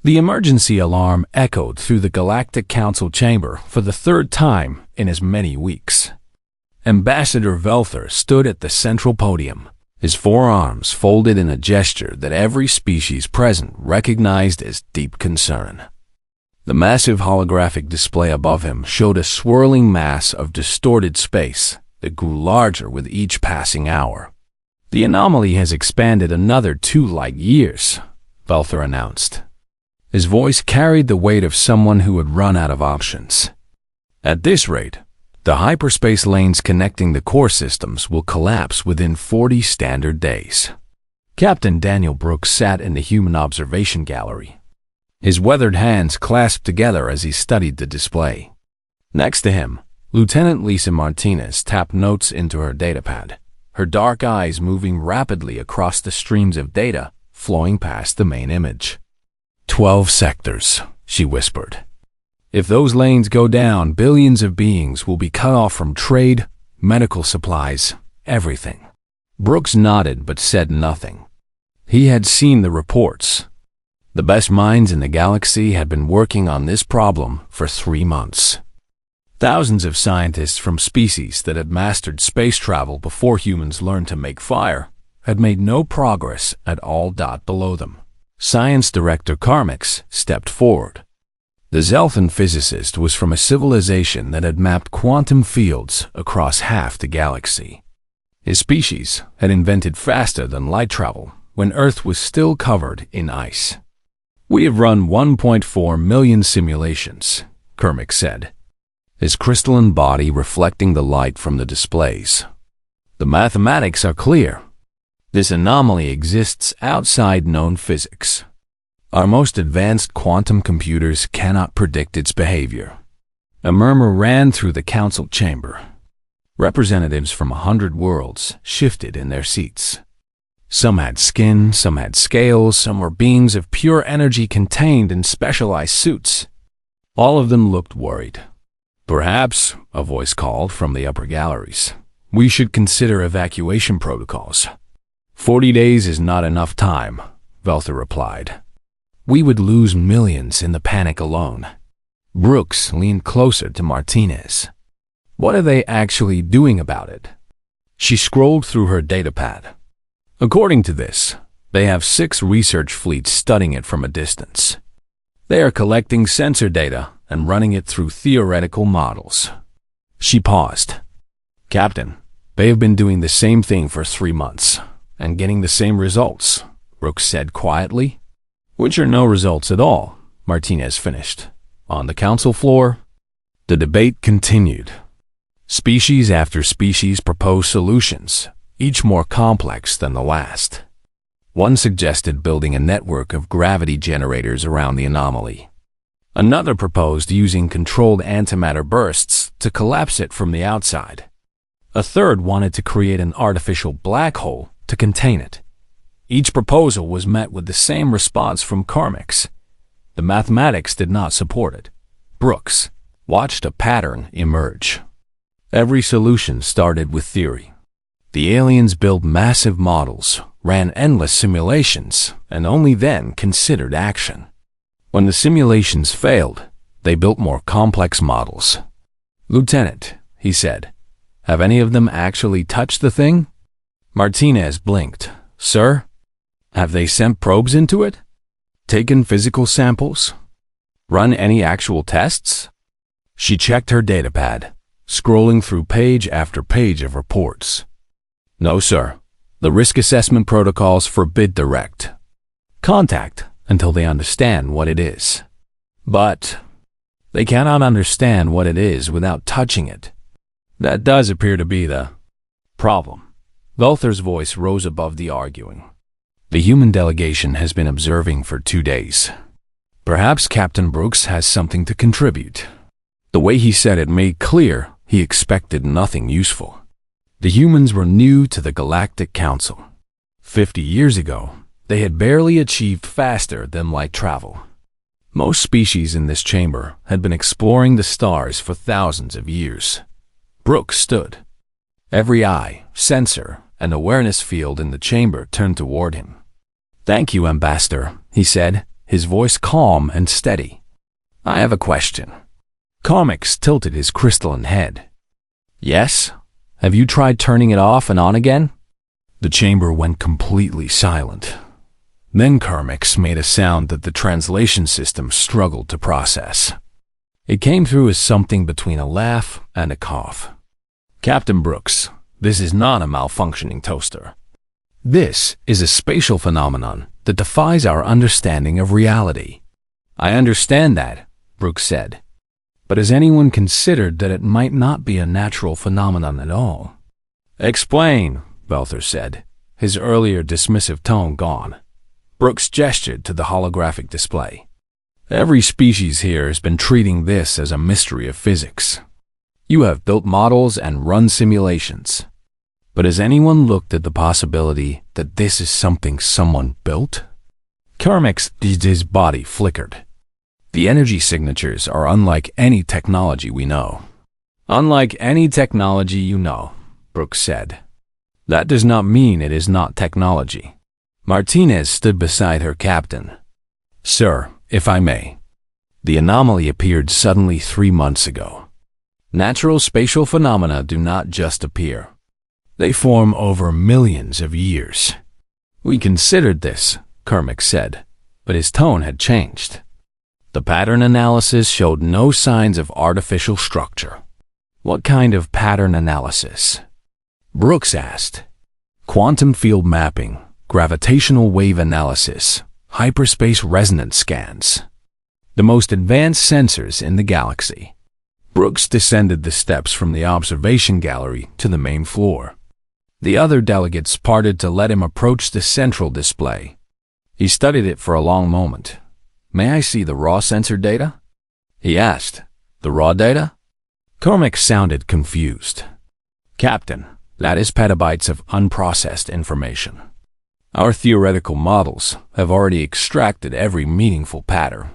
The emergency alarm echoed through the Galactic Council chamber for the third time in as many weeks. Ambassador Velther stood at the central podium, his forearms folded in a gesture that every species present recognized as deep concern. The massive holographic display above him showed a swirling mass of distorted space that grew larger with each passing hour. "The anomaly has expanded another 2 light years," Velther announced. His voice carried the weight of someone who had run out of options. "At this rate, the hyperspace lanes connecting the core systems will collapse within 40 standard days." Captain Daniel Brooks sat in the human observation gallery, his weathered hands clasped together as he studied the display. Next to him, Lieutenant Lisa Martinez tapped notes into her datapad, her dark eyes moving rapidly across the streams of data flowing past the main image. 12 sectors, she whispered. "If those lanes go down, billions of beings will be cut off from trade, medical supplies, everything." Brooks nodded but said nothing. He had seen the reports. The best minds in the galaxy had been working on this problem for 3 months. Thousands of scientists from species that had mastered space travel before humans learned to make fire had made no progress at all. Below them, Science Director Carmix stepped forward. The Zelthan physicist was from a civilization that had mapped quantum fields across half the galaxy. His species had invented faster than light travel when Earth was still covered in ice. "We have run 1.4 million simulations," Kermit said, his crystalline body reflecting the light from the displays. "The mathematics are clear. This anomaly exists outside known physics. Our most advanced quantum computers cannot predict its behavior." A murmur ran through the council chamber. Representatives from 100 worlds shifted in their seats. Some had skin, some had scales, some were beings of pure energy contained in specialized suits. All of them looked worried. "Perhaps," a voice called from the upper galleries, "we should consider evacuation protocols." 40 days is not enough time," Velther replied. "We would lose millions in the panic alone." Brooks leaned closer to Martinez. "What are they actually doing about it?" She scrolled through her datapad. "According to this, they have 6 research fleets studying it from a distance. They are collecting sensor data and running it through theoretical models." She paused. "Captain, they have been doing the same thing for 3 months and getting the same results," Brooks said quietly. "Which are no results at all," Martinez finished. On the council floor, the debate continued. Species after species proposed solutions, each more complex than the last. One suggested building a network of gravity generators around the anomaly. Another proposed using controlled antimatter bursts to collapse it from the outside. A third wanted to create an artificial black hole to contain it. Each proposal was met with the same response from Carmix. The mathematics did not support it. Brooks watched a pattern emerge. Every solution started with theory. The aliens built massive models, ran endless simulations, and only then considered action. When the simulations failed, they built more complex models. "Lieutenant," he said, "have any of them actually touched the thing?" Martinez blinked. "Sir? Have they sent probes into it? Taken physical samples? Run any actual tests?" She checked her datapad, scrolling through page after page of reports. "No, sir. The risk assessment protocols forbid direct contact until they understand what it is. But they cannot understand what it is without touching it. That does appear to be the problem." Velther's voice rose above the arguing. "The human delegation has been observing for 2 days. Perhaps Captain Brooks has something to contribute." The way he said it made clear he expected nothing useful. The humans were new to the Galactic Council. 50 years ago, they had barely achieved faster than light travel. Most species in this chamber had been exploring the stars for thousands of years. Brooks stood. Every eye, sensor, and awareness field in the chamber turned toward him. "Thank you, Ambassador," he said, his voice calm and steady. "I have a question." Comics tilted his crystalline head. "Yes? Have you tried turning it off and on again?" The chamber went completely silent. Then Carmix made a sound that the translation system struggled to process. It came through as something between a laugh and a cough. "Captain Brooks, this is not a malfunctioning toaster. This is a spatial phenomenon that defies our understanding of reality." "I understand that," Brooks said. "But has anyone considered that it might not be a natural phenomenon at all?" "Explain," Belther said, his earlier dismissive tone gone. Brooks gestured to the holographic display. "Every species here has been treating this as a mystery of physics. You have built models and run simulations. But has anyone looked at the possibility that this is something someone built?" Carmix's body flickered. "The energy signatures are unlike any technology we know." "Unlike any technology you know," Brooks said. "That does not mean it is not technology." Martinez stood beside her captain. "Sir, if I may, the anomaly appeared suddenly 3 months ago. Natural spatial phenomena do not just appear. They form over millions of years." "We considered this," Carmix said, but his tone had changed. "The pattern analysis showed no signs of artificial structure." "What kind of pattern analysis?" Brooks asked. "Quantum field mapping, gravitational wave analysis, hyperspace resonance scans. The most advanced sensors in the galaxy." Brooks descended the steps from the observation gallery to the main floor. The other delegates parted to let him approach the central display. He studied it for a long moment. "May I see the raw sensor data?" he asked. "The raw data?" Carmix sounded confused. "Captain, that is petabytes of unprocessed information. Our theoretical models have already extracted every meaningful pattern."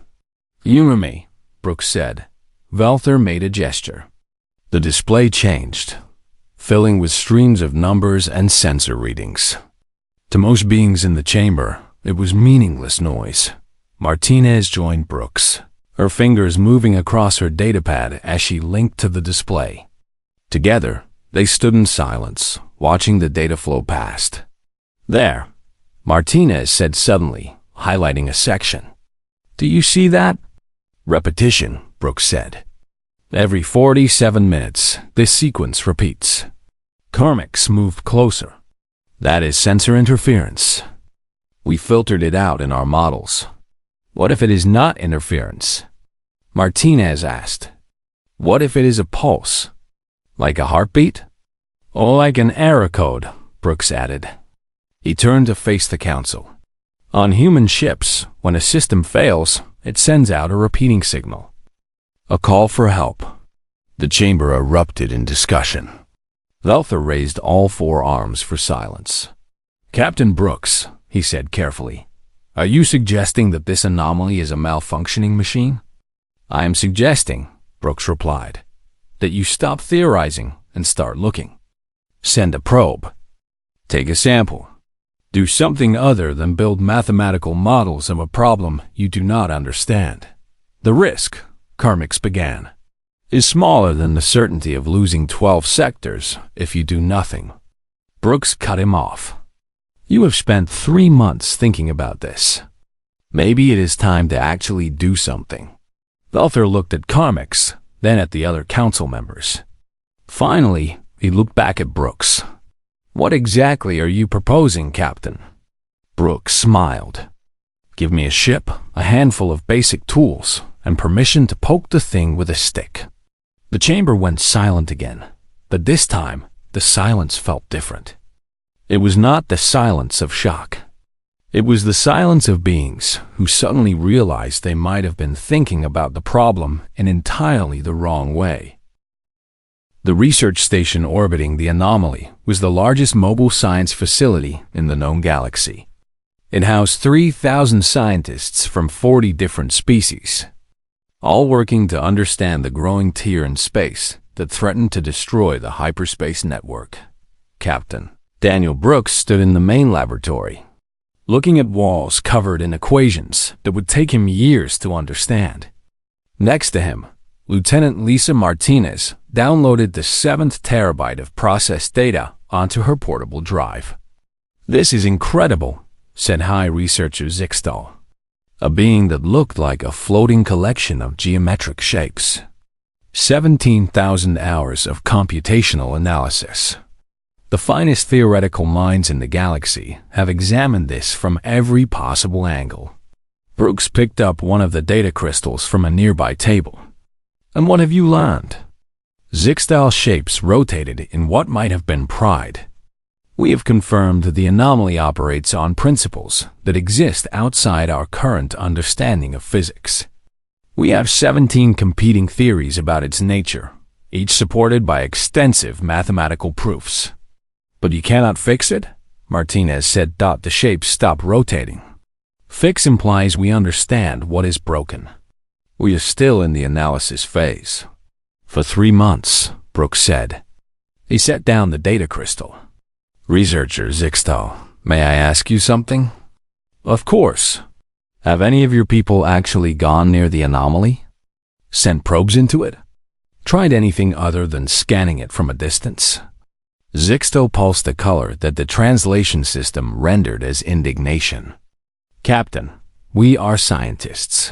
"Humor me," Brooks said. Belther made a gesture. The display changed, filling with streams of numbers and sensor readings. To most beings in the chamber, it was meaningless noise. Martinez joined Brooks, her fingers moving across her datapad as she linked to the display. Together, they stood in silence, watching the data flow past. "There," Martinez said suddenly, highlighting a section. "Do you see that?" "Repetition," Brooks said. "Every 47 minutes, this sequence repeats." Carmix moved closer. "That is sensor interference. We filtered it out in our models." "What if it is not interference?" Martinez asked. "What if it is a pulse? Like a heartbeat?" "Or like an error code," Brooks added. He turned to face the council. "On human ships, when a system fails, it sends out a repeating signal. A call for help." The chamber erupted in discussion. Belther raised all 4 arms for silence. "Captain Brooks," he said carefully, "are you suggesting that this anomaly is a malfunctioning machine?" "I am suggesting," Brooks replied, "that you stop theorizing and start looking. Send a probe. Take a sample. Do something other than build mathematical models of a problem you do not understand. The risk," Carmix began, "is smaller than the certainty of losing 12 sectors if you do nothing." Brooks cut him off. "You have spent 3 months thinking about this. Maybe it is time to actually do something." Belther looked at Carmix, then at the other council members. Finally, he looked back at Brooks. "What exactly are you proposing, Captain?" Brooks smiled. "Give me a ship, a handful of basic tools, and permission to poke the thing with a stick." The chamber went silent again, but this time the silence felt different. It was not the silence of shock. It was the silence of beings who suddenly realized they might have been thinking about the problem in entirely the wrong way. The research station orbiting the anomaly was the largest mobile science facility in the known galaxy. It housed 3,000 scientists from 40 different species, all working to understand the growing tier in space that threatened to destroy the hyperspace network. Captain Daniel Brooks stood in the main laboratory. looking at walls covered in equations that would take him years to understand. Next to him, Lieutenant Lisa Martinez downloaded the 7th terabyte of processed data onto her portable drive. "This is incredible," said High Researcher Zixtal, a being that looked like a floating collection of geometric shapes. 17,000 hours of computational analysis. The finest theoretical minds in the galaxy have examined this from every possible angle. Brooks picked up one of the data crystals from a nearby table. "And what have you learned?" Zixtal's shapes rotated in what might have been pride. "We have confirmed that the anomaly operates on principles that exist outside our current understanding of physics. We have 17 competing theories about its nature, each supported by extensive mathematical proofs." "But you cannot fix it?" Martinez said. "The shapes stop rotating." "Fix implies we understand what is broken. We are still in the analysis phase." "For 3 months," Brooks said. He set down the data crystal. "Researcher Zixtal, may I ask you something?" "Of course." "Have any of your people actually gone near the anomaly? Sent probes into it? Tried anything other than scanning it from a distance?" Zixtal pulsed a color that the translation system rendered as indignation. "Captain, we are scientists.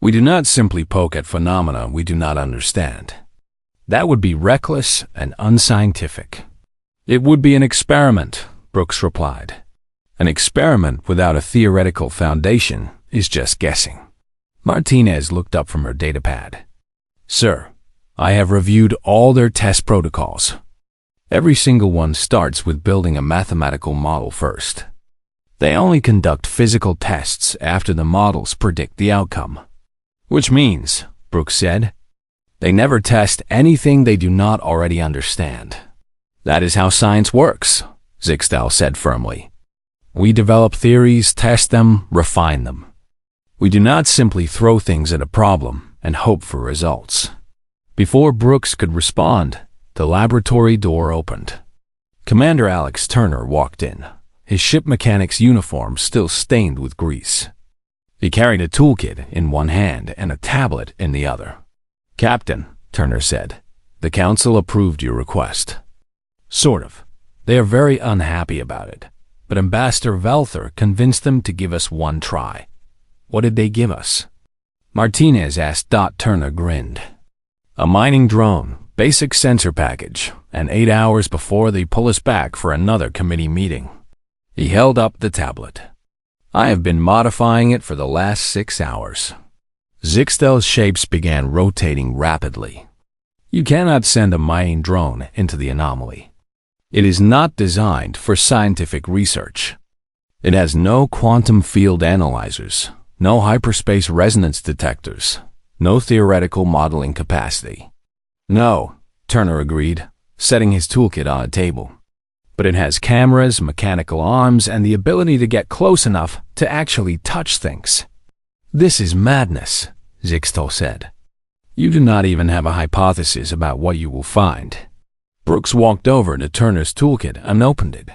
We do not simply poke at phenomena we do not understand. That would be reckless and unscientific." "It would be an experiment," Brooks replied. "An experiment without a theoretical foundation is just guessing." Martinez looked up from her datapad. "Sir, I have reviewed all their test protocols. Every single one starts with building a mathematical model first. They only conduct physical tests after the models predict the outcome." "Which means," Brooks said, "they never test anything they do not already understand." "That is how science works," Zixtal said firmly. "We develop theories, test them, refine them. We do not simply throw things at a problem and hope for results." Before Brooks could respond, the laboratory door opened. Commander Alex Turner walked in, his ship mechanic's uniform still stained with grease. He carried a toolkit in one hand and a tablet in the other. "Captain," Turner said, "the Council approved your request." "Sort of. They are very unhappy about it, but Ambassador Velther convinced them to give us one try." "What did they give us?" Martinez asked. Turner grinned. "A mining drone, basic sensor package, and 8 hours before they pull us back for another committee meeting." He held up the tablet. "I have been modifying it for the last 6 hours." Zixtal's shapes began rotating rapidly. "You cannot send a mining drone into the anomaly. It is not designed for scientific research. It has no quantum field analyzers, no hyperspace resonance detectors, no theoretical modeling capacity." "No," Turner agreed, setting his toolkit on a table. "But it has cameras, mechanical arms, and the ability to get close enough to actually touch things." "This is madness," Zixtal said. "You do not even have a hypothesis about what you will find." Brooks walked over to Turner's toolkit and opened it.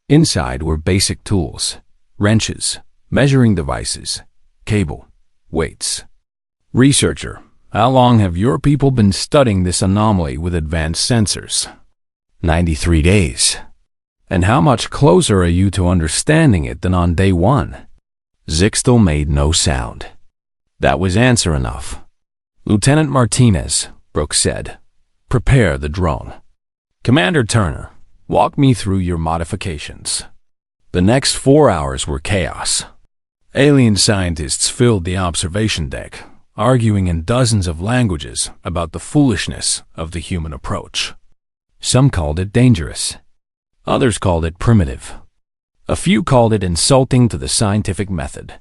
Inside were basic tools: wrenches, measuring devices, cable, weights. "Researcher, how long have your people been studying this anomaly with advanced sensors?" 93 days. "And how much closer are you to understanding it than on day 1? Zixtal made no sound. That was answer enough. "Lieutenant Martinez," Brooks said, "prepare the drone." "Commander Turner, walk me through your modifications." The next 4 hours were chaos. Alien scientists filled the observation deck, arguing in dozens of languages about the foolishness of the human approach. Some called it dangerous. Others called it primitive. A few called it insulting to the scientific method.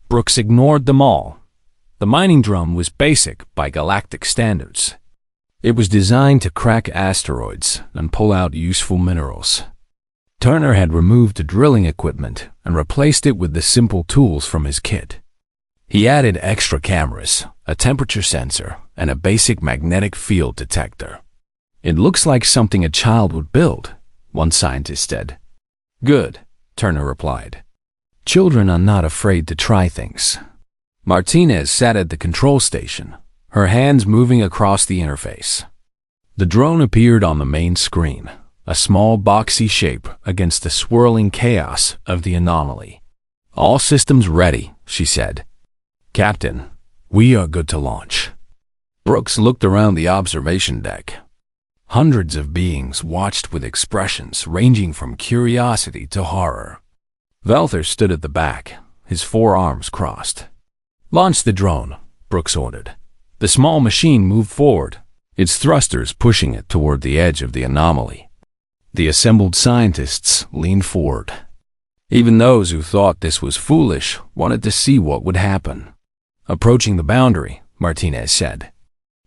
Brooks ignored them all. The mining drone was basic by galactic standards. It was designed to crack asteroids and pull out useful minerals. Turner had removed the drilling equipment and replaced it with the simple tools from his kit. He added extra cameras, a temperature sensor, and a basic magnetic field detector. "It looks like something a child would build," one scientist said. "Good," Turner replied. Children are not afraid to try things. Martinez sat at the control station, her hands moving across the interface. The drone appeared on the main screen, a small boxy shape against the swirling chaos of the anomaly. "All systems ready," she said. "Captain, we are good to launch." Brooks looked around the observation deck. Hundreds of beings watched with expressions ranging from curiosity to horror. Velther stood at the back, his forearms crossed. "Launch the drone," Brooks ordered. The small machine moved forward, its thrusters pushing it toward the edge of the anomaly. The assembled scientists leaned forward. Even those who thought this was foolish wanted to see what would happen. "Approaching the boundary," Martinez said.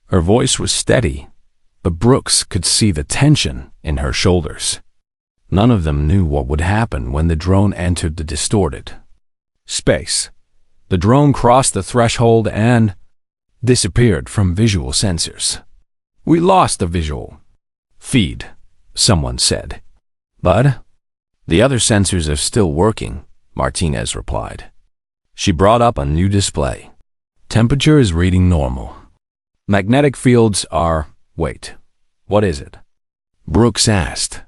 Her voice was steady, but Brooks could see the tension in her shoulders. None of them knew what would happen when the drone entered the distorted space. The drone crossed the threshold and disappeared from visual sensors. "We lost the visual feed," someone said. "But the other sensors are still working," Martinez replied. She brought up a new display. "Temperature is reading normal. Magnetic fields are—" "Wait, what is it?" Brooks asked.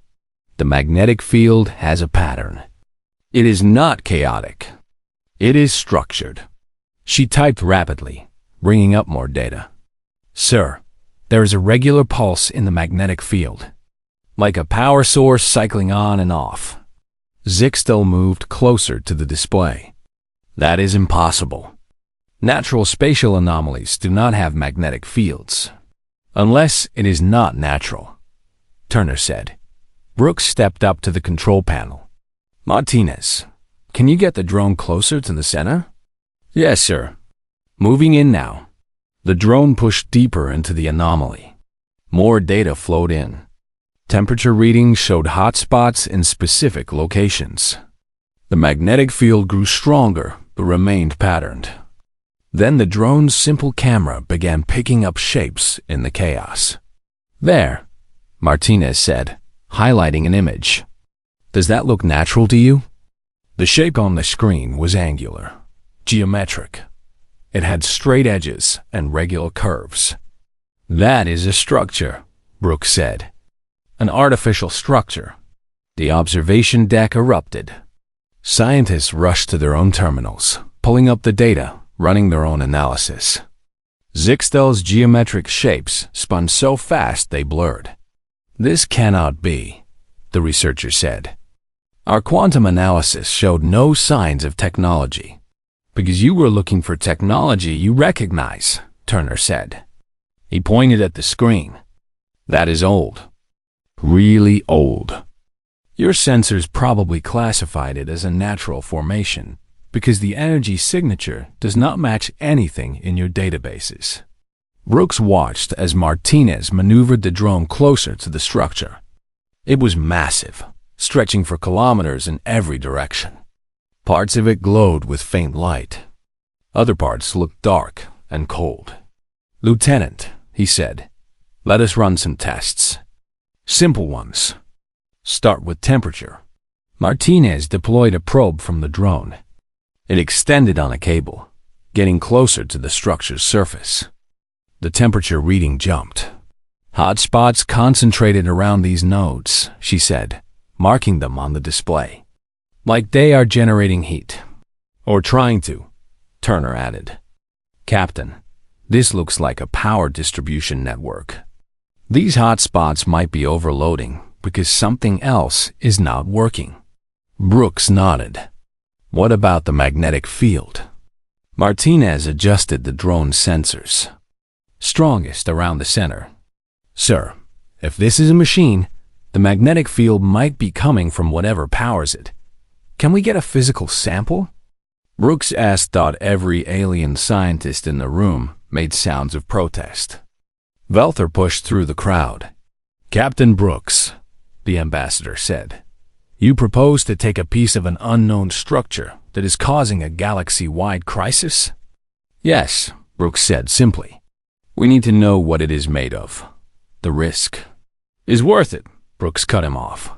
"The magnetic field has a pattern. It is not chaotic. It is structured." She typed rapidly, bringing up more data. "Sir, there is a regular pulse in the magnetic field, like a power source cycling on and off." Zixtel moved closer to the display. "That is impossible. Natural spatial anomalies do not have magnetic fields. Unless it is not natural," Turner said. Brooks stepped up to the control panel. "Martinez, can you get the drone closer to the center?" "Yes, sir. Moving in now." The drone pushed deeper into the anomaly. More data flowed in. Temperature readings showed hotspots in specific locations. The magnetic field grew stronger but remained patterned. Then the drone's simple camera began picking up shapes in the chaos. "There," Martinez said, highlighting an image. "Does that look natural to you?" The shape on the screen was angular, geometric. It had straight edges and regular curves. "That is a structure," Brooks said. "An artificial structure." The observation deck erupted. Scientists rushed to their own terminals, pulling up the data, running their own analysis. Zixtel's geometric shapes spun so fast they blurred. "This cannot be," the researcher said. "Our quantum analysis showed no signs of technology." "Because you were looking for technology you recognize," Turner said. He pointed at the screen. "That is old. Really old. Your sensors probably classified it as a natural formation because the energy signature does not match anything in your databases." Brooks watched as Martinez maneuvered the drone closer to the structure. It was massive, stretching for kilometers in every direction. Parts of it glowed with faint light. Other parts looked dark and cold. "Lieutenant," he said, "let us run some tests. Simple ones. Start with temperature." Martinez deployed a probe from the drone. It extended on a cable, getting closer to the structure's surface. The temperature reading jumped. "Hotspots concentrated around these nodes," she said, marking them on the display. "Like they are generating heat. Or trying to," Turner added. "Captain, this looks like a power distribution network. These hotspots might be overloading because something else is not working." Brooks nodded. "What about the magnetic field?" Martinez adjusted the drone's sensors. "Strongest around the center." "Sir, if this is a machine, the magnetic field might be coming from whatever powers it. Can we get a physical sample?" Brooks asked. Every alien scientist in the room made sounds of protest. Velther pushed through the crowd. "Captain Brooks," the ambassador said, "you propose to take a piece of an unknown structure that is causing a galaxy-wide crisis?" "Yes," Brooks said simply. "We need to know what it is made of. The risk is worth it," Brooks cut him off.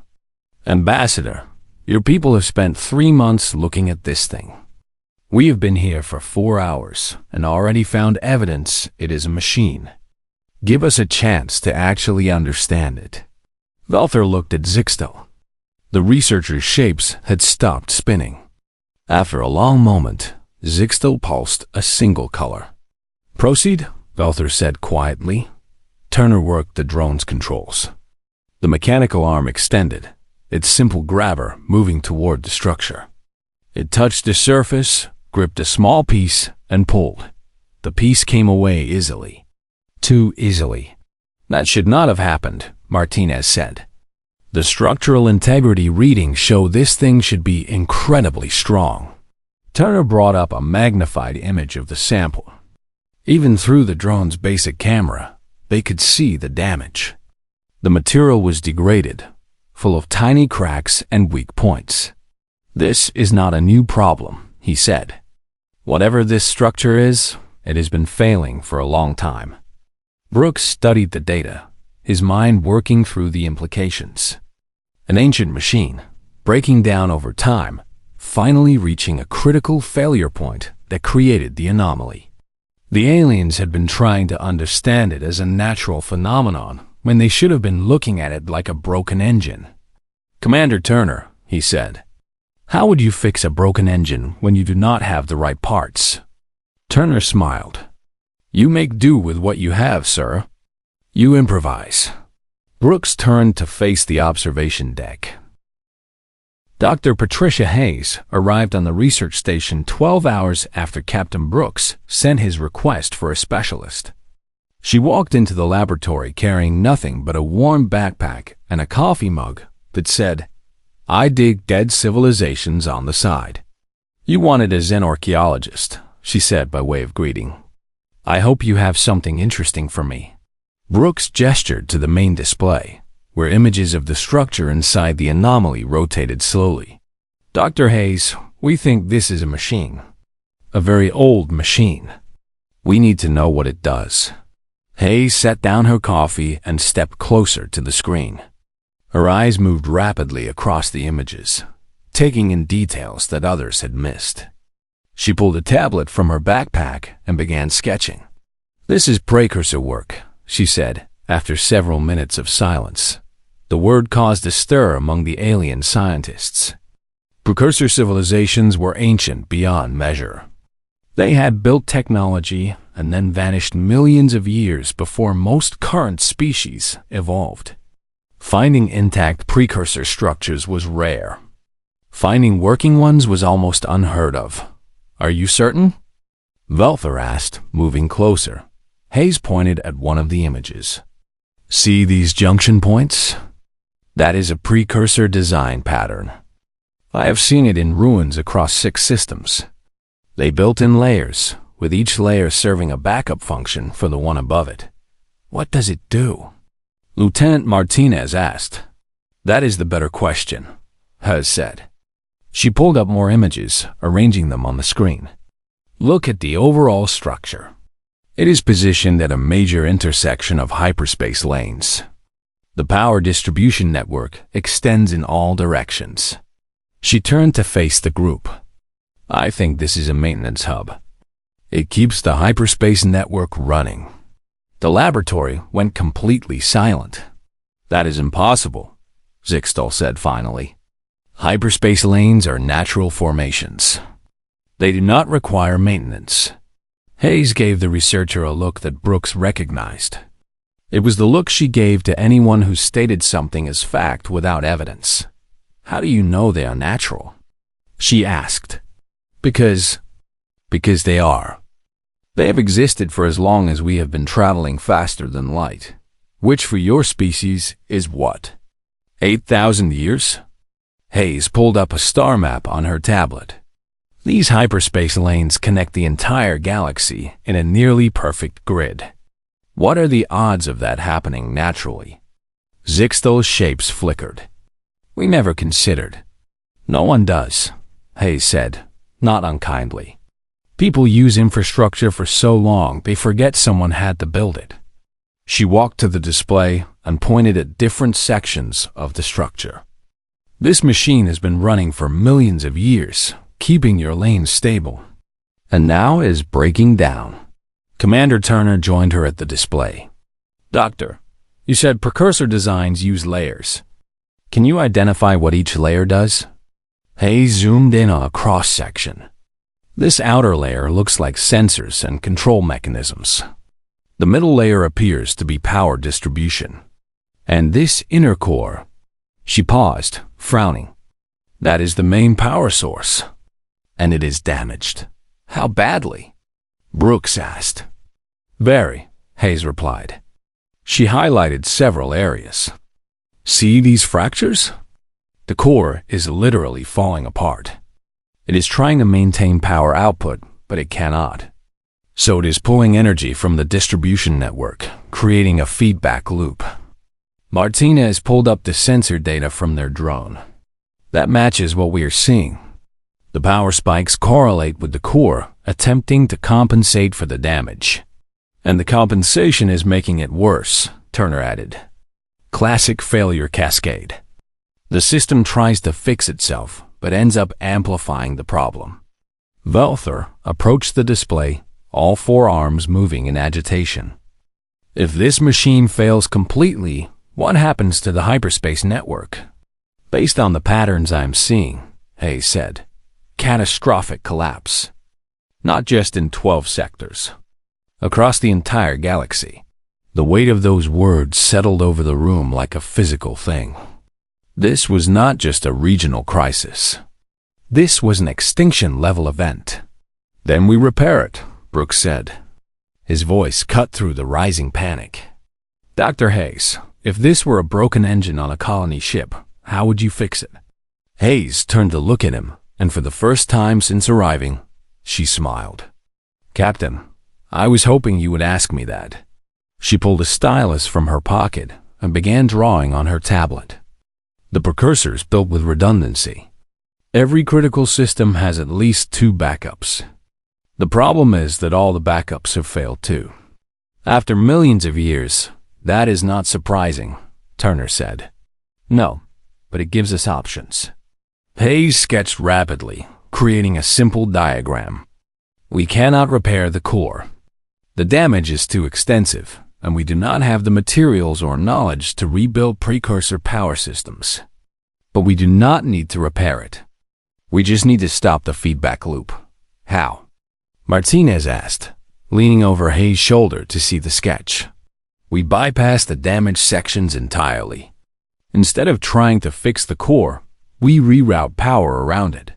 "Ambassador, Your people have spent 3 months looking at this thing. We have been here for 4 hours and already found evidence it is a machine. Give us a chance to actually understand it." Velther looked at Zixtel. The researcher's shapes had stopped spinning. After a long moment, Zixtel pulsed a single color. "Proceed," Velther said quietly. Turner worked the drone's controls. The mechanical arm extended, its simple grabber moving toward the structure. It touched the surface, gripped a small piece, and pulled. The piece came away easily. Too easily. "That should not have happened," Martinez said. "The structural integrity readings show this thing should be incredibly strong." Turner brought up a magnified image of the sample. Even through the drone's basic camera, they could see the damage. The material was degraded, full of tiny cracks and weak points. "This is not a new problem," he said. "Whatever this structure is, it has been failing for a long time." Brooks studied the data, his mind working through the implications. An ancient machine, breaking down over time, finally reaching a critical failure point that created the anomaly. The aliens had been trying to understand it as a natural phenomenon when they should have been looking at it like a broken engine. "Commander Turner," he said, "how would you fix a broken engine when you do not have the right parts?" Turner smiled. "You make do with what you have, sir. You improvise." Brooks turned to face the observation deck. Dr. Patricia Hayes arrived on the research station 12 hours after Captain Brooks sent his request for a specialist. She walked into the laboratory carrying nothing but a warm backpack and a coffee mug that said, "I dig dead civilizations" on the side. "You wanted a Zen archaeologist," she said by way of greeting. "I hope you have something interesting for me." Brooks gestured to the main display, where images of the structure inside the anomaly rotated slowly. "Dr. Hayes, we think this is a machine. A very old machine. We need to know what it does." Hayes set down her coffee and stepped closer to the screen. Her eyes moved rapidly across the images, taking in details that others had missed. She pulled a tablet from her backpack and began sketching. "This is precursor work," she said, after several minutes of silence. The word caused a stir among the alien scientists. Precursor civilizations were ancient beyond measure. They had built technology and then vanished millions of years before most current species evolved. Finding intact precursor structures was rare. Finding working ones was almost unheard of. "Are you certain?" Velther asked, moving closer. Hayes pointed at one of the images. "See these junction points? That is a precursor design pattern. I have seen it in ruins across 6 systems. They built in layers, with each layer serving a backup function for the one above it." "What does it do?" Lieutenant Martinez asked. "That is the better question," Hayes said. She pulled up more images, arranging them on the screen. "Look at the overall structure. It is positioned at a major intersection of hyperspace lanes. The power distribution network extends in all directions." She turned to face the group. "I think this is a maintenance hub. It keeps the hyperspace network running." The laboratory went completely silent. "That is impossible," Zixtel said finally. "Hyperspace lanes are natural formations. They do not require maintenance." Hayes gave the researcher a look that Brooks recognized. It was the look she gave to anyone who stated something as fact without evidence. "How do you know they are natural?" she asked. Because they are. They have existed for as long as we have been traveling faster than light, which for your species is what? 8,000 years? Hayes pulled up a star map on her tablet. These hyperspace lanes connect the entire galaxy in a nearly perfect grid. What are the odds of that happening naturally? Zixtel's shapes flickered. "We never considered." "No one does," Hayes said, not unkindly. "People use infrastructure for so long they forget someone had to build it." She walked to the display and pointed at different sections of the structure. This machine has been running for millions of years, keeping your lanes stable, and now is breaking down. Commander Turner joined her at the display. Doctor, you said precursor designs use layers. Can you identify what each layer does? Hayes zoomed in on a cross-section. This outer layer looks like sensors and control mechanisms. The middle layer appears to be power distribution. And this inner core, she paused, frowning. That is the main power source. And it is damaged. How badly? Brooks asked. Very, Hayes replied. She highlighted several areas. See these fractures? The core is literally falling apart. It is trying to maintain power output, but it cannot. So it is pulling energy from the distribution network, creating a feedback loop. Martinez pulled up the sensor data from their drone. That matches what we are seeing. The power spikes correlate with the core, attempting to compensate for the damage. And the compensation is making it worse, Turner added. Classic failure cascade. The system tries to fix itself, but ends up amplifying the problem. Velther approached the display, all four arms moving in agitation. If this machine fails completely, what happens to the hyperspace network? Based on the patterns I'm seeing, Hayes said, catastrophic collapse. Not just in 12 sectors. Across the entire galaxy. The weight of those words settled over the room like a physical thing. This was not just a regional crisis. This was an extinction-level event. Then we repair it, Brooks said. His voice cut through the rising panic. Dr. Hayes, if this were a broken engine on a colony ship, how would you fix it? Hayes turned to look at him, and for the first time since arriving, she smiled. Captain, I was hoping you would ask me that. She pulled a stylus from her pocket and began drawing on her tablet. The precursor's built with redundancy. Every critical system has at least 2 backups. The problem is that all the backups have failed too. After millions of years, that is not surprising, Turner said. No, but it gives us options. Hayes sketched rapidly, creating a simple diagram. We cannot repair the core. The damage is too extensive, and we do not have the materials or knowledge to rebuild precursor power systems. But we do not need to repair it. We just need to stop the feedback loop. How? Martinez asked, leaning over Hayes' shoulder to see the sketch. We bypass the damaged sections entirely. Instead of trying to fix the core, we reroute power around it.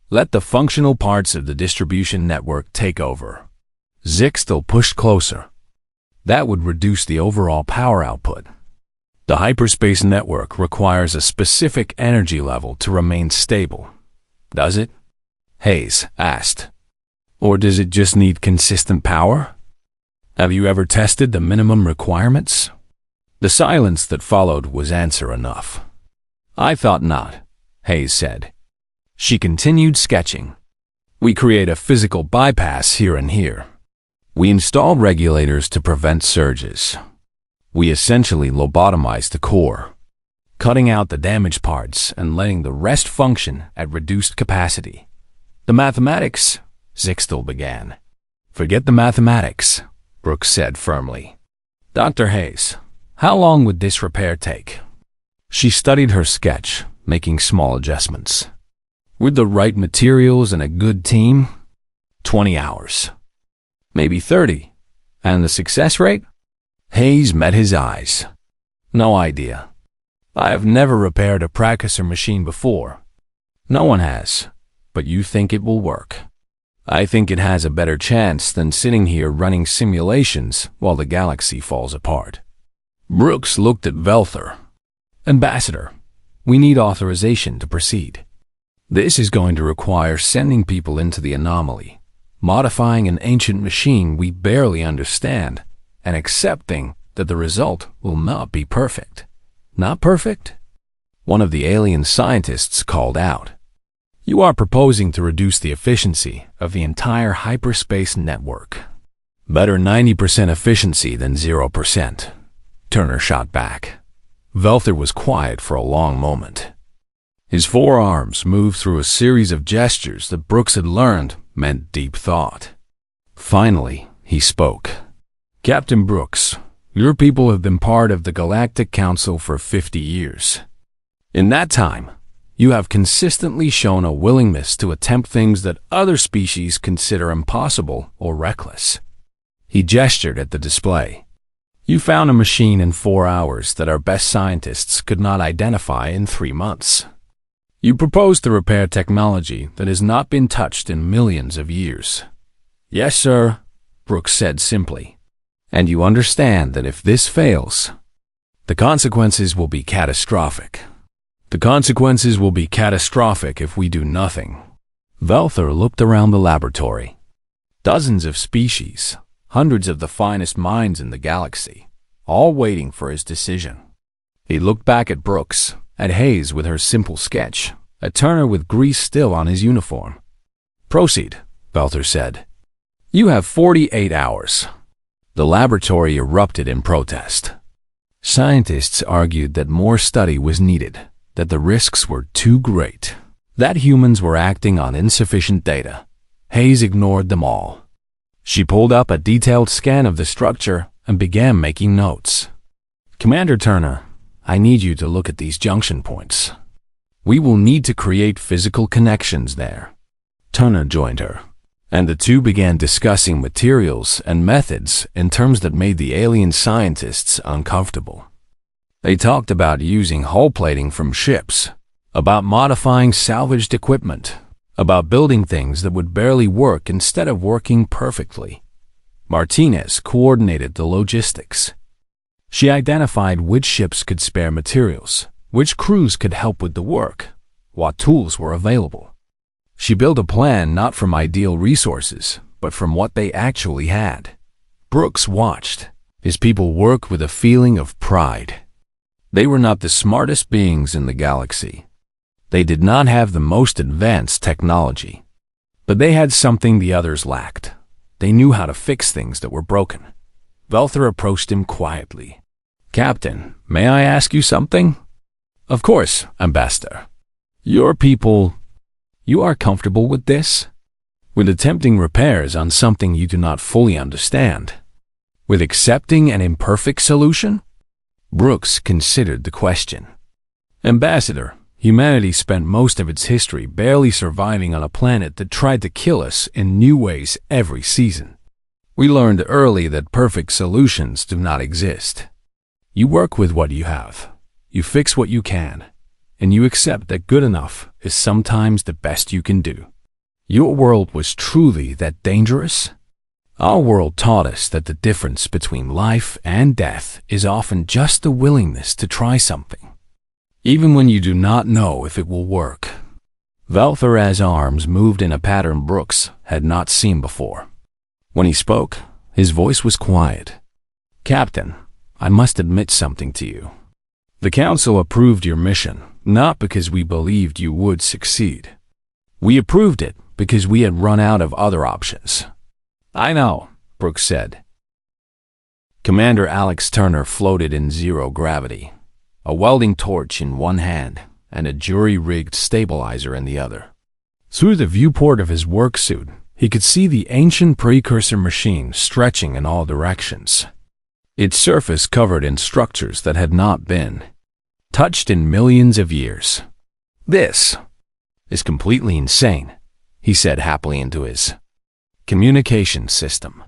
Let the functional parts of the distribution network take over. Zixtel pushed closer. That would reduce the overall power output. The hyperspace network requires a specific energy level to remain stable. Does it? Hayes asked. Or does it just need consistent power? Have you ever tested the minimum requirements? The silence that followed was answer enough. I thought not, Hayes said. She continued sketching. We create a physical bypass here and here. We install regulators to prevent surges. We essentially lobotomize the core, cutting out the damaged parts and letting the rest function at reduced capacity. The mathematics, Zixtel began. Forget the mathematics, Brooks said firmly. Dr. Hayes, how long would this repair take? She studied her sketch, making small adjustments. With the right materials and a good team, 20 hours. Maybe 30. And the success rate? Hayes met his eyes. No idea. I have never repaired a precursor machine before. No one has. But you think it will work. I think it has a better chance than sitting here running simulations while the galaxy falls apart. Brooks looked at Velther. Ambassador, we need authorization to proceed. This is going to require sending people into the anomaly, modifying an ancient machine we barely understand, and accepting that the result will not be perfect. Not perfect? One of the alien scientists called out. You are proposing to reduce the efficiency of the entire hyperspace network. Better 90% efficiency than 0%. Turner shot back. Velther was quiet for a long moment. His forearms moved through a series of gestures that Brooks had learned meant deep thought. Finally, he spoke. "Captain Brooks, your people have been part of the Galactic Council for 50 years. In that time, you have consistently shown a willingness to attempt things that other species consider impossible or reckless." He gestured at the display. "You found a machine in 4 hours that our best scientists could not identify in 3 months. You proposed to repair technology that has not been touched in millions of years." "Yes, sir," Brooks said simply. "And you understand that if this fails, the consequences will be catastrophic. The consequences will be catastrophic if we do nothing." Velther looked around the laboratory. Dozens of species, hundreds of the finest minds in the galaxy, all waiting for his decision. He looked back at Brooks, at Hayes with her simple sketch, at Turner with grease still on his uniform. "Proceed," Velther said. "You have 48 hours. The laboratory erupted in protest. Scientists argued that more study was needed, that the risks were too great, that humans were acting on insufficient data. Hayes ignored them all. She pulled up a detailed scan of the structure and began making notes. "Commander Turner, I need you to look at these junction points. We will need to create physical connections there." Turner joined her, and the two began discussing materials and methods in terms that made the alien scientists uncomfortable. They talked about using hull plating from ships, about modifying salvaged equipment, about building things that would barely work instead of working perfectly. Martinez coordinated the logistics. She identified which ships could spare materials, which crews could help with the work, what tools were available. She built a plan not from ideal resources, but from what they actually had. Brooks watched. His people work with a feeling of pride. They were not the smartest beings in the galaxy. They did not have the most advanced technology. But they had something the others lacked. They knew how to fix things that were broken. Velther approached him quietly. "Captain, may I ask you something?" "Of course, Ambassador." "Your people, you are comfortable with this? With attempting repairs on something you do not fully understand? With accepting an imperfect solution?" Brooks considered the question. "Ambassador, humanity spent most of its history barely surviving on a planet that tried to kill us in new ways every season. We learned early that perfect solutions do not exist. You work with what you have, you fix what you can, and you accept that good enough is sometimes the best you can do. Your world was truly that dangerous? Our world taught us that the difference between life and death is often just the willingness to try something, even when you do not know if it will work." Velther's arms moved in a pattern Brooks had not seen before. When he spoke, his voice was quiet. "Captain, I must admit something to you. The Council approved your mission, not because we believed you would succeed. We approved it because we had run out of other options." "I know," Brooks said. Commander Alex Turner floated in zero gravity, a welding torch in one hand and a jury-rigged stabilizer in the other. Through the viewport of his work suit, he could see the ancient precursor machine stretching in all directions, its surface covered in structures that had not been touched in millions of years. "This is completely insane," he said happily into his communication system.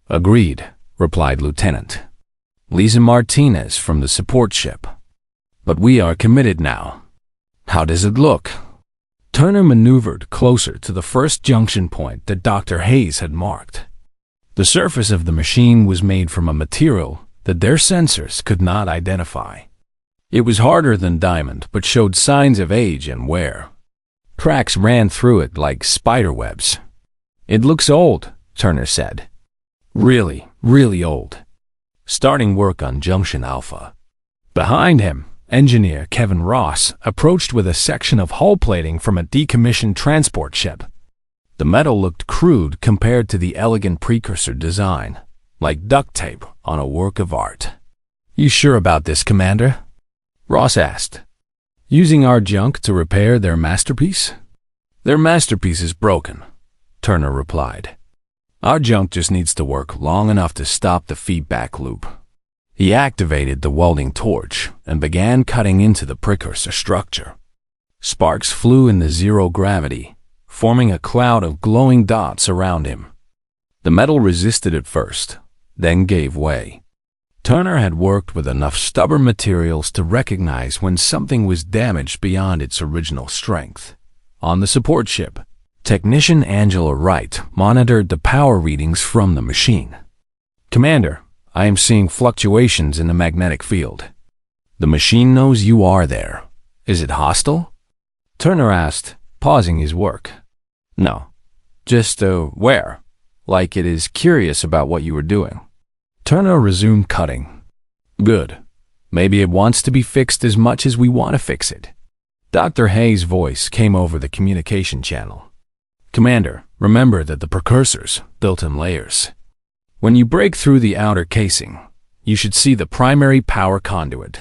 "Agreed," replied Lieutenant Lisa Martinez from the support ship. "But we are committed now. How does it look?" Turner maneuvered closer to the first junction point that Dr. Hayes had marked. The surface of the machine was made from a material that their sensors could not identify. It was harder than diamond, but showed signs of age and wear. Cracks ran through it like spider webs. "It looks old," Turner said. "Really, really old." Starting work on Junction Alpha. Behind him, engineer Kevin Ross approached with a section of hull plating from a decommissioned transport ship. The metal looked crude compared to the elegant precursor design, like duct tape on a work of art. "You sure about this, Commander?" Ross asked. Using our junk to repair their masterpiece? Their masterpiece is broken, Turner replied. Our junk just needs to work long enough to stop the feedback loop. He activated the welding torch and began cutting into the precursor structure. Sparks flew in the zero gravity, forming a cloud of glowing dots around him. The metal resisted at first, then gave way. Turner had worked with enough stubborn materials to recognize when something was damaged beyond its original strength. On the support ship, Technician Angela Wright monitored the power readings from the machine. Commander, I am seeing fluctuations in the magnetic field. The machine knows you are there. Is it hostile? Turner asked, pausing his work. No, just aware, like it is curious about what you are doing. Turner resumed cutting. Good. Maybe it wants to be fixed as much as we want to fix it. Dr. Hayes' voice came over the communication channel. Commander, remember that the precursors built in layers. When you break through the outer casing, you should see the primary power conduit.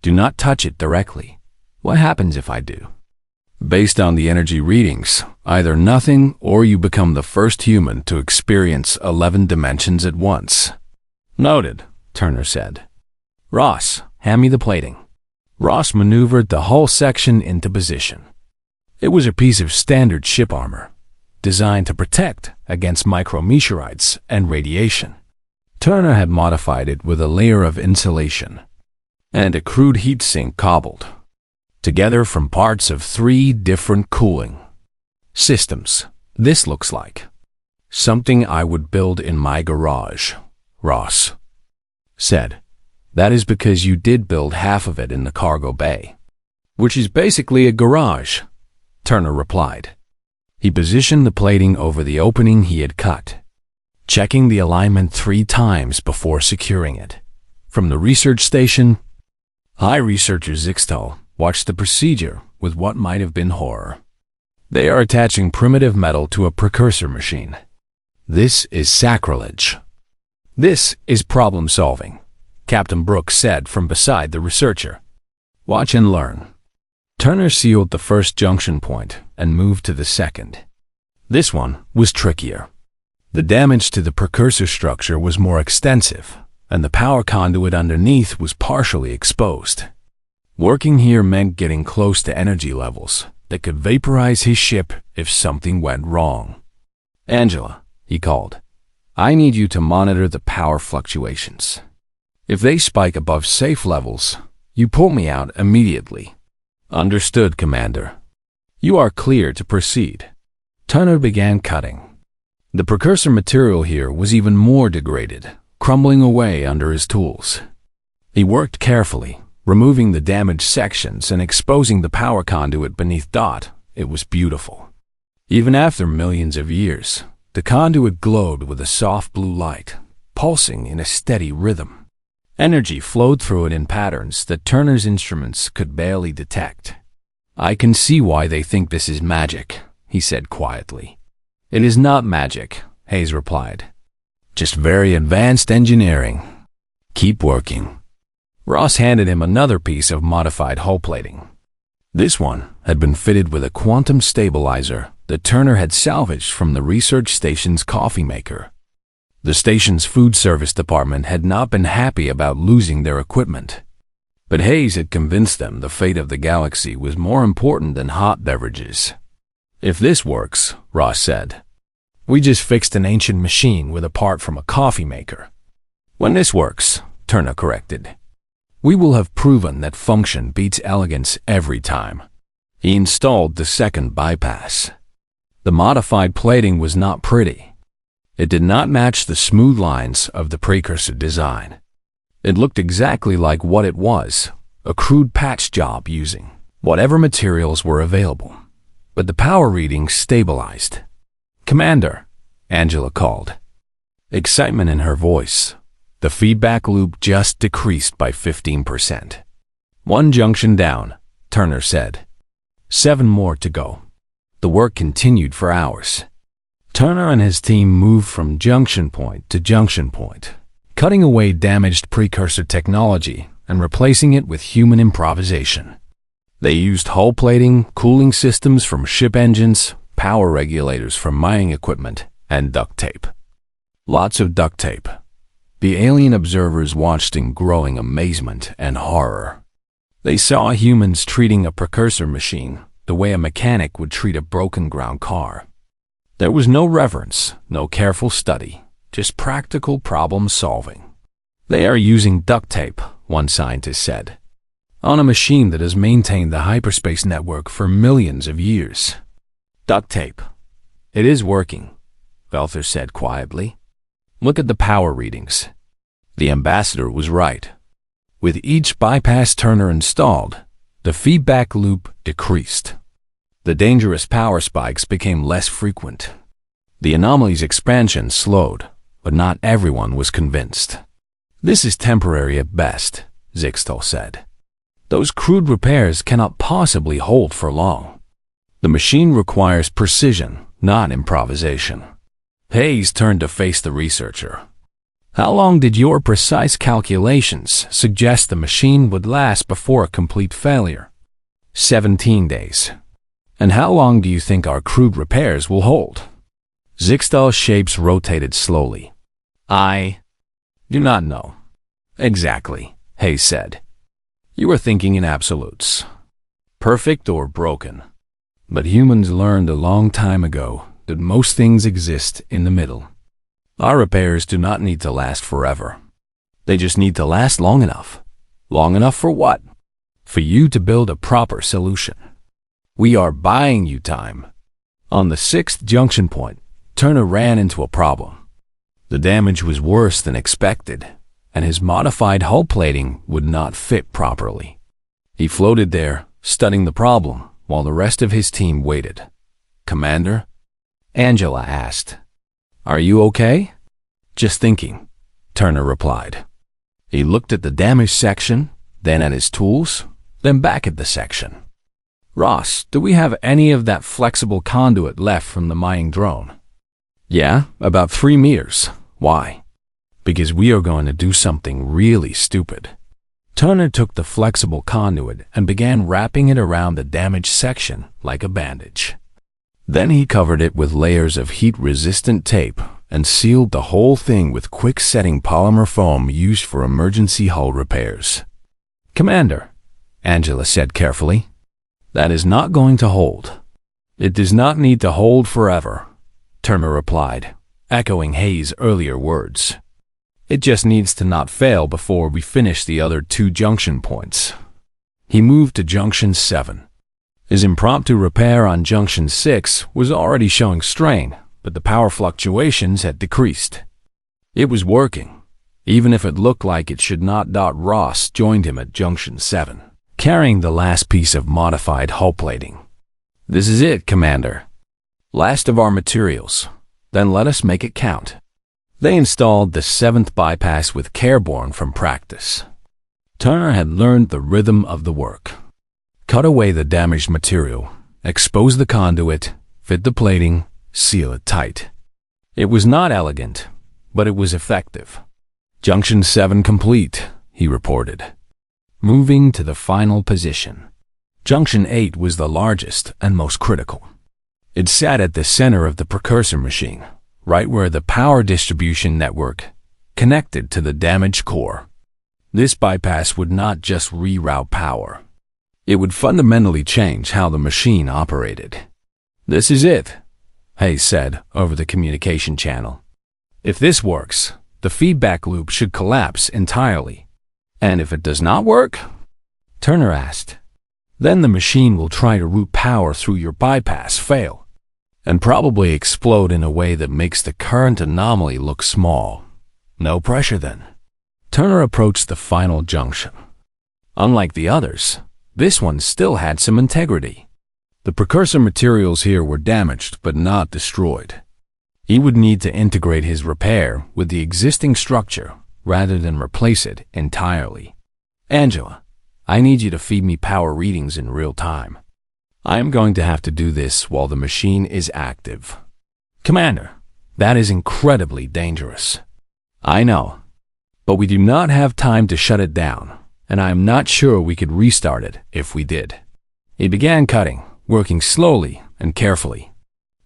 Do not touch it directly. What happens if I do? Based on the energy readings, either nothing or you become the first human to experience 11 dimensions at once. Noted, Turner said. Ross, hand me the plating. Ross maneuvered the hull section into position. It was a piece of standard ship armor, designed to protect against micrometeorites and radiation. Turner had modified it with a layer of insulation and a crude heat sink cobbled together from parts of 3 different cooling systems. This looks like something I would build in my garage, Ross said. That is because you did build half of it in the cargo bay, which is basically a garage, Turner replied. He positioned the plating over the opening he had cut, checking the alignment 3 times before securing it. From the research station, High Researcher Zixtal watched the procedure with what might have been horror. They are attaching primitive metal to a precursor machine. This is sacrilege. This is problem solving, Captain Brooks said from beside the researcher. Watch and learn. Turner sealed the first junction point and moved to the second. This one was trickier. The damage to the precursor structure was more extensive, and the power conduit underneath was partially exposed. Working here meant getting close to energy levels that could vaporize his ship if something went wrong. Angela, he called, I need you to monitor the power fluctuations. If they spike above safe levels, you pull me out immediately. Understood, Commander. You are clear to proceed. Turner began cutting. The precursor material here was even more degraded, crumbling away under his tools. He worked carefully, removing the damaged sections and exposing the power conduit beneath. It was beautiful. Even after millions of years, the conduit glowed with a soft blue light, pulsing in a steady rhythm. Energy flowed through it in patterns that Turner's instruments could barely detect. I can see why they think this is magic, he said quietly. It is not magic, Hayes replied. Just very advanced engineering. Keep working. Ross handed him another piece of modified hull plating. This one had been fitted with a quantum stabilizer that Turner had salvaged from the research station's coffee maker. The station's food service department had not been happy about losing their equipment, but Hayes had convinced them the fate of the galaxy was more important than hot beverages. If this works, Ross said, we just fixed an ancient machine with a part from a coffee maker. When this works, Turner corrected, we will have proven that function beats elegance every time. He installed the second bypass. The modified plating was not pretty. It did not match the smooth lines of the precursor design. It looked exactly like what it was, a crude patch job using whatever materials were available. But the power readings stabilized. Commander, Angela called. Excitement in her voice. The feedback loop just decreased by 15%. 1 junction down, Turner said. 7 more to go. The work continued for hours. Turner and his team moved from junction point to junction point, cutting away damaged precursor technology and replacing it with human improvisation. They used hull plating, cooling systems from ship engines, power regulators from mining equipment, and duct tape. Lots of duct tape. The alien observers watched in growing amazement and horror. They saw humans treating a precursor machine the way a mechanic would treat a broken ground car. There was no reverence, no careful study, just practical problem solving. They are using duct tape, one scientist said, on a machine that has maintained the hyperspace network for millions of years. Duct tape. It is working, Velther said quietly. Look at the power readings. The ambassador was right. With each bypass Turner installed, the feedback loop decreased. The dangerous power spikes became less frequent. The anomaly's expansion slowed, but not everyone was convinced. This is temporary at best, Zixtal said. Those crude repairs cannot possibly hold for long. The machine requires precision, not improvisation. Hayes turned to face the researcher. How long did your precise calculations suggest the machine would last before a complete failure? 17 days. And how long do you think our crude repairs will hold? Zixtal's shapes rotated slowly. I do not know. Exactly, Hayes said. You are thinking in absolutes. Perfect or broken. But humans learned a long time ago that most things exist in the middle. Our repairs do not need to last forever. They just need to last long enough. Long enough for what? For you to build a proper solution. We are buying you time. On the 6th junction point, Turner ran into a problem. The damage was worse than expected, and his modified hull plating would not fit properly. He floated there, studying the problem, while the rest of his team waited. Commander? Angela asked. Are you okay? Just thinking, Turner replied. He looked at the damaged section, then at his tools, then back at the section. Ross, do we have any of that flexible conduit left from the mining drone? Yeah, about 3 meters. Why? Because we are going to do something really stupid. Turner took the flexible conduit and began wrapping it around the damaged section like a bandage. Then he covered it with layers of heat-resistant tape and sealed the whole thing with quick-setting polymer foam used for emergency hull repairs. Commander, Angela said carefully, that is not going to hold. It does not need to hold forever, Turner replied, echoing Hayes' earlier words. It just needs to not fail before we finish the other 2 junction points. He moved to Junction 7. His impromptu repair on Junction 6 was already showing strain, but the power fluctuations had decreased. It was working, even if it looked like it should not. Ross joined him at Junction 7, carrying the last piece of modified hull plating. This is it, Commander. Last of our materials. Then let us make it count. They installed the 7th bypass with Careborn from practice. Turner had learned the rhythm of the work. Cut away the damaged material, expose the conduit, fit the plating, seal it tight. It was not elegant, but it was effective. Junction 7 complete, he reported. Moving to the final position. Junction 8 was the largest and most critical. It sat at the center of the precursor machine, right where the power distribution network connected to the damaged core. This bypass would not just reroute power. It would fundamentally change how the machine operated. This is it, Hayes said over the communication channel. If this works, the feedback loop should collapse entirely. And if it does not work? Turner asked. Then the machine will try to route power through your bypass, fail, and probably explode in a way that makes the current anomaly look small. No pressure then. Turner approached the final junction. Unlike the others, this one still had some integrity. The precursor materials here were damaged but not destroyed. He would need to integrate his repair with the existing structure rather than replace it entirely. Angela, I need you to feed me power readings in real time. I am going to have to do this while the machine is active. Commander, that is incredibly dangerous. I know, but we do not have time to shut it down, and I am not sure we could restart it if we did. He began cutting, working slowly and carefully.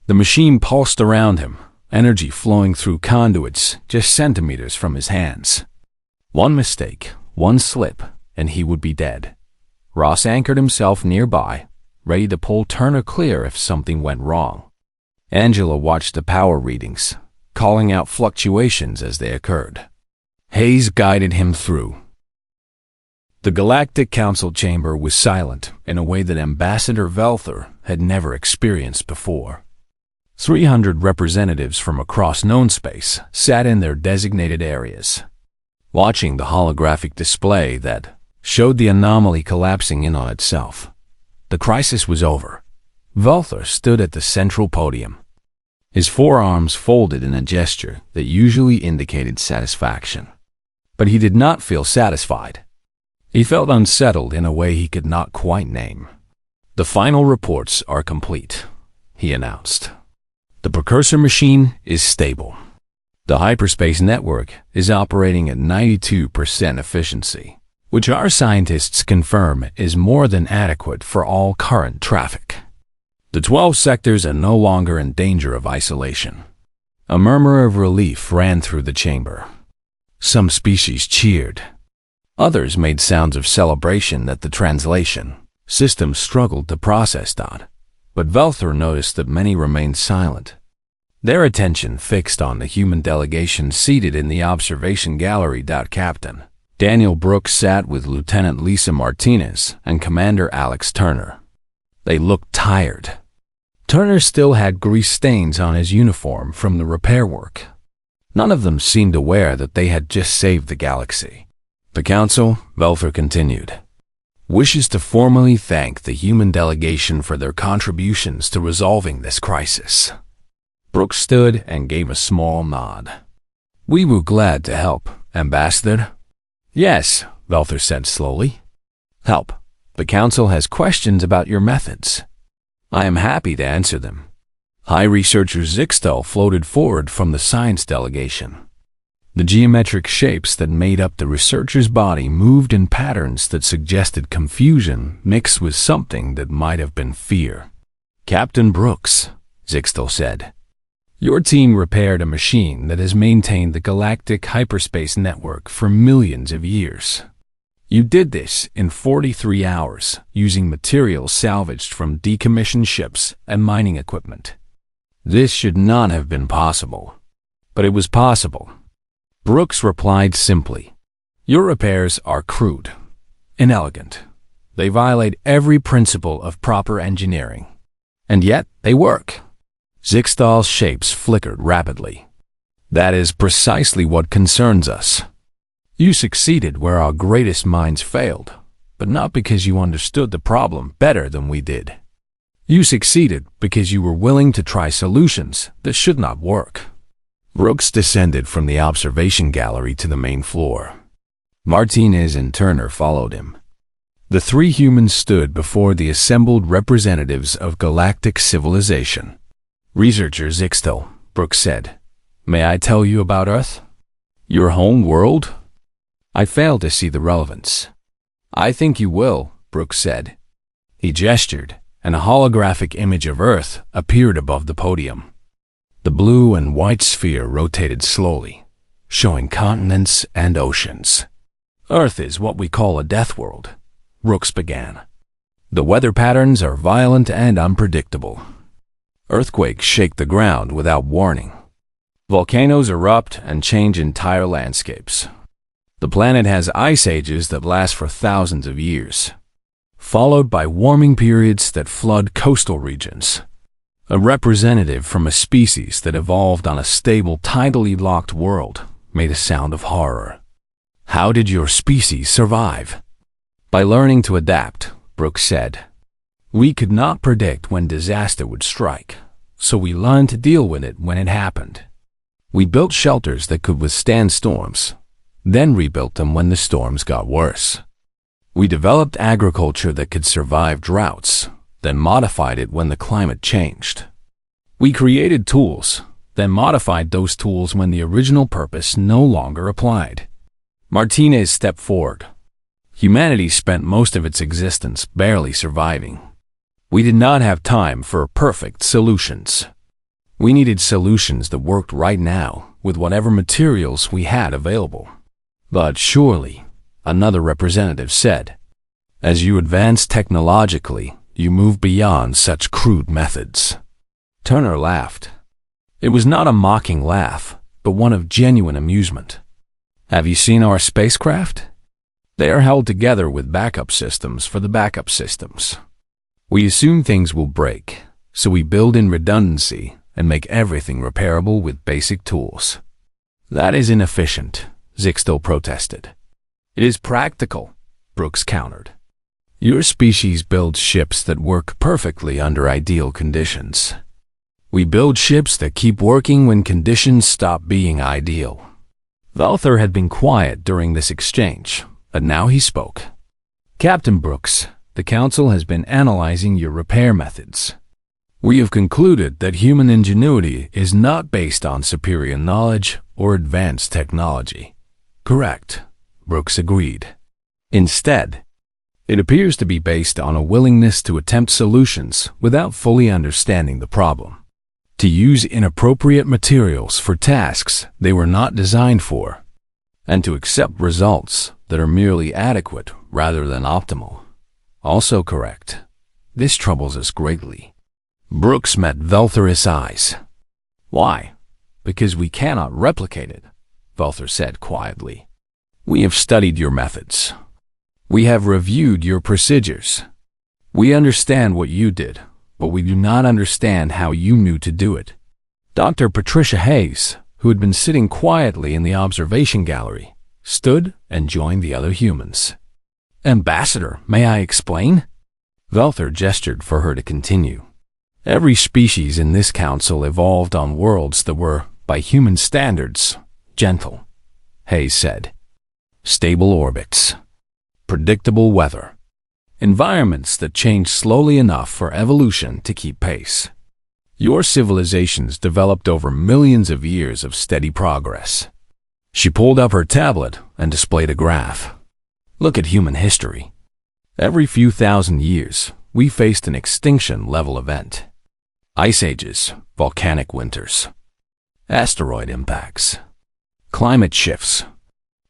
The machine pulsed around him, energy flowing through conduits just centimeters from his hands. One mistake, one slip, and he would be dead. Ross anchored himself nearby, ready to pull Turner clear if something went wrong. Angela watched the power readings, calling out fluctuations as they occurred. Hayes guided him through. The Galactic Council chamber was silent in a way that Ambassador Velther had never experienced before. 300 representatives from across known space sat in their designated areas, watching the holographic display that showed the anomaly collapsing in on itself. The crisis was over. Velther stood at the central podium, his forearms folded in a gesture that usually indicated satisfaction. But he did not feel satisfied. He felt unsettled in a way he could not quite name. "The final reports are complete," he announced. "The precursor machine is stable. The hyperspace network is operating at 92% efficiency, which our scientists confirm is more than adequate for all current traffic. The 12 sectors are no longer in danger of isolation." A murmur of relief ran through the chamber. Some species cheered. Others made sounds of celebration that the translation system struggled to process that. But Velther noticed that many remained silent, their attention fixed on the human delegation seated in the observation gallery. Captain Daniel Brooks sat with Lieutenant Lisa Martinez and Commander Alex Turner. They looked tired. Turner still had grease stains on his uniform from the repair work. None of them seemed aware that they had just saved the galaxy. "The Council," Velther continued, "wishes to formally thank the human delegation for their contributions to resolving this crisis." Brooks stood and gave a small nod. "We were glad to help, Ambassador." "Yes," Velther said slowly. "Help. The Council has questions about your methods. I am happy to answer them." High Researcher Zixtel floated forward from the science delegation. The geometric shapes that made up the researcher's body moved in patterns that suggested confusion mixed with something that might have been fear. "Captain Brooks," Zixtel said, "your team repaired a machine that has maintained the galactic hyperspace network for millions of years. You did this in 43 hours using materials salvaged from decommissioned ships and mining equipment. This should not have been possible, but it was possible." Brooks replied simply, "Your repairs are crude, inelegant. They violate every principle of proper engineering. And yet they work." Zixtal's shapes flickered rapidly. "That is precisely what concerns us. You succeeded where our greatest minds failed, but not because you understood the problem better than we did. You succeeded because you were willing to try solutions that should not work." Brooks descended from the observation gallery to the main floor. Martinez and Turner followed him. The three humans stood before the assembled representatives of galactic civilization. "Researcher Zixtel," Brooks said, "may I tell you about Earth? Your home world?" "I fail to see the relevance." "I think you will," Brooks said. He gestured, and a holographic image of Earth appeared above the podium. The blue and white sphere rotated slowly, showing continents and oceans. "Earth is what we call a death world," Brooks began. "The weather patterns are violent and unpredictable. Earthquakes shake the ground without warning. Volcanoes erupt and change entire landscapes. The planet has ice ages that last for thousands of years, followed by warming periods that flood coastal regions. A representative from a species that evolved on a stable, tidally locked world made a sound of horror. "How did your species survive?" "By learning to adapt," Brooks said. "We could not predict when disaster would strike, so we learned to deal with it when it happened. We built shelters that could withstand storms, then rebuilt them when the storms got worse. We developed agriculture that could survive droughts, then modified it when the climate changed. We created tools, then modified those tools when the original purpose no longer applied." Martinez stepped forward. "Humanity spent most of its existence barely surviving, We did not have time for perfect solutions. We needed solutions that worked right now with whatever materials we had available. But surely, another representative said, as you advance technologically, you move beyond such crude methods. Turner laughed. It was not a mocking laugh, but one of genuine amusement. Have you seen our spacecraft? They are held together with backup systems for the backup systems. We assume things will break, so we build in redundancy and make everything repairable with basic tools. That is inefficient, Zixtel protested. It is practical, Brooks countered. Your species builds ships that work perfectly under ideal conditions. We build ships that keep working when conditions stop being ideal. Valther had been quiet during this exchange, but now he spoke. Captain Brooks, the Council has been analyzing your repair methods. We have concluded that human ingenuity is not based on superior knowledge or advanced technology. Correct, Brooks agreed. Instead, it appears to be based on a willingness to attempt solutions without fully understanding the problem, to use inappropriate materials for tasks they were not designed for, and to accept results that are merely adequate rather than optimal. Also correct. This troubles us greatly. Brooks met Velther's eyes. Why? Because we cannot replicate it, Velther said quietly. We have studied your methods. We have reviewed your procedures. We understand what you did, but we do not understand how you knew to do it. Dr. Patricia Hayes, who had been sitting quietly in the observation gallery, stood and joined the other humans. Ambassador, may I explain? Velther gestured for her to continue. Every species in this council evolved on worlds that were, by human standards, gentle, Hayes said. Stable orbits. Predictable weather. Environments that change slowly enough for evolution to keep pace. Your civilizations developed over millions of years of steady progress. She pulled up her tablet and displayed a graph. Look at human history. Every few thousand years, we faced an extinction-level event. Ice ages, volcanic winters, asteroid impacts, climate shifts.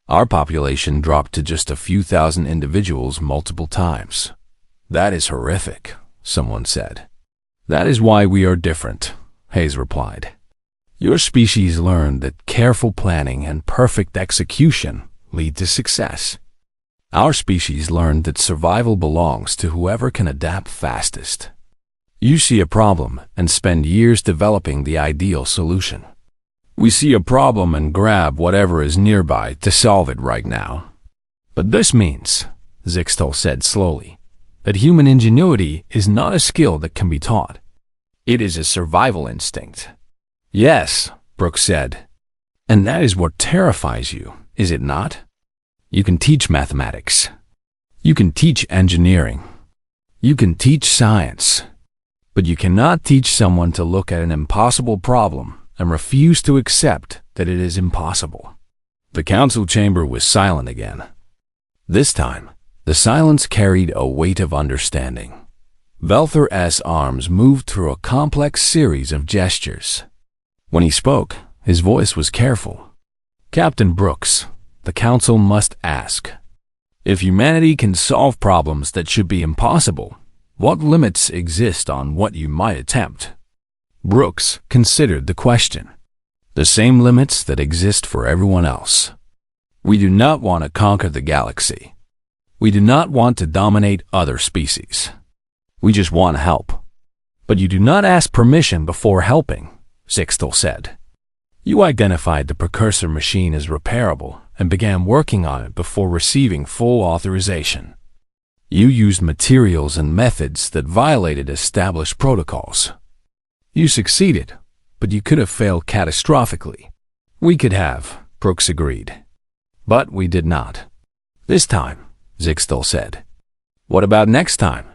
Our population dropped to just a few thousand individuals multiple times. That is horrific, someone said. That is why we are different, Hayes replied. Your species learned that careful planning and perfect execution lead to success. Our species learned that survival belongs to whoever can adapt fastest. You see a problem and spend years developing the ideal solution. We see a problem and grab whatever is nearby to solve it right now. But this means, Zixtel said slowly, that human ingenuity is not a skill that can be taught. It is a survival instinct. Yes, Brooks said. And that is what terrifies you, is it not? You can teach mathematics. You can teach engineering. You can teach science. But you cannot teach someone to look at an impossible problem and refuse to accept that it is impossible. The council chamber was silent again. This time, the silence carried a weight of understanding. Velther's arms moved through a complex series of gestures. When he spoke, his voice was careful. Captain Brooks, the council must ask, if humanity can solve problems that should be impossible, what limits exist on what you might attempt? Brooks considered the question. The same limits that exist for everyone else. We do not want to conquer the galaxy. We do not want to dominate other species. We just want help. But you do not ask permission before helping, Zixtel said. You identified the precursor machine as repairable and began working on it before receiving full authorization. You used materials and methods that violated established protocols. You succeeded, but you could have failed catastrophically. We could have, Brooks agreed. But we did not. This time, Zixtel said. What about next time?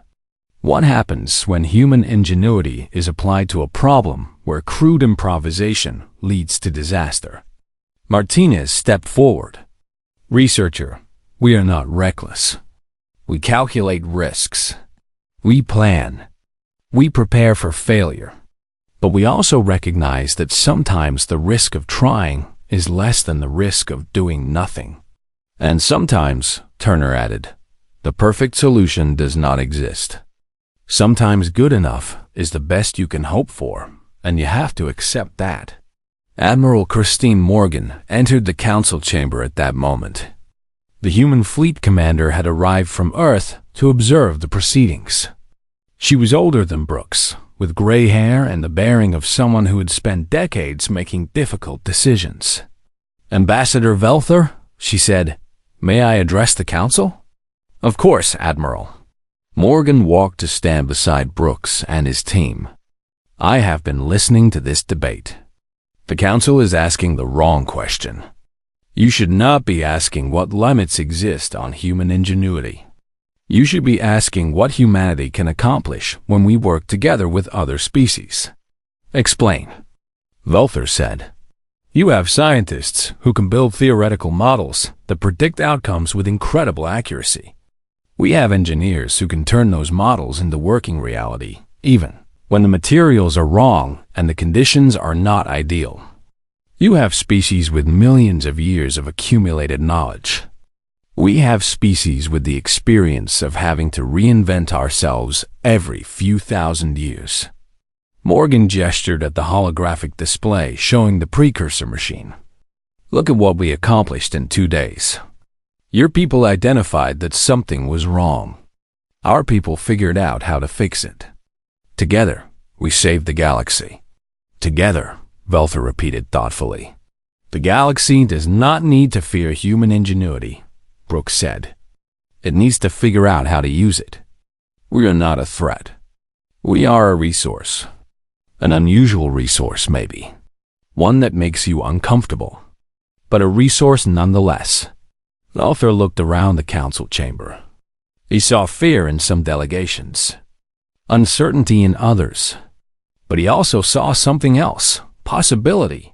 What happens when human ingenuity is applied to a problem where crude improvisation leads to disaster? Martinez stepped forward. Researcher, we are not reckless. We calculate risks. We plan. We prepare for failure, but we also recognize that sometimes the risk of trying is less than the risk of doing nothing. And sometimes, Turner added, the perfect solution does not exist. Sometimes good enough is the best you can hope for, and you have to accept that. Admiral Christine Morgan entered the council chamber at that moment. The human fleet commander had arrived from Earth to observe the proceedings. She was older than Brooks, with gray hair and the bearing of someone who had spent decades making difficult decisions. "Ambassador Velther," she said, "may I address the council?" "Of course, Admiral." Morgan walked to stand beside Brooks and his team. "I have been listening to this debate. The council is asking the wrong question. You should not be asking what limits exist on human ingenuity. You should be asking what humanity can accomplish when we work together with other species." "Explain," Velther said. "You have scientists who can build theoretical models that predict outcomes with incredible accuracy. We have engineers who can turn those models into working reality, even when the materials are wrong and the conditions are not ideal. You have species with millions of years of accumulated knowledge. We have species with the experience of having to reinvent ourselves every few thousand years." Morgan gestured at the holographic display showing the precursor machine. "Look at what we accomplished in 2 days. Your people identified that something was wrong. Our people figured out how to fix it. Together, we saved the galaxy." "Together," Velther repeated thoughtfully. "The galaxy does not need to fear human ingenuity," Brooks said. "It needs to figure out how to use it. We are not a threat. We are a resource. An unusual resource, maybe. One that makes you uncomfortable. But a resource nonetheless." Velther looked around the council chamber. He saw fear in some delegations, uncertainty in others. But he also saw something else, possibility.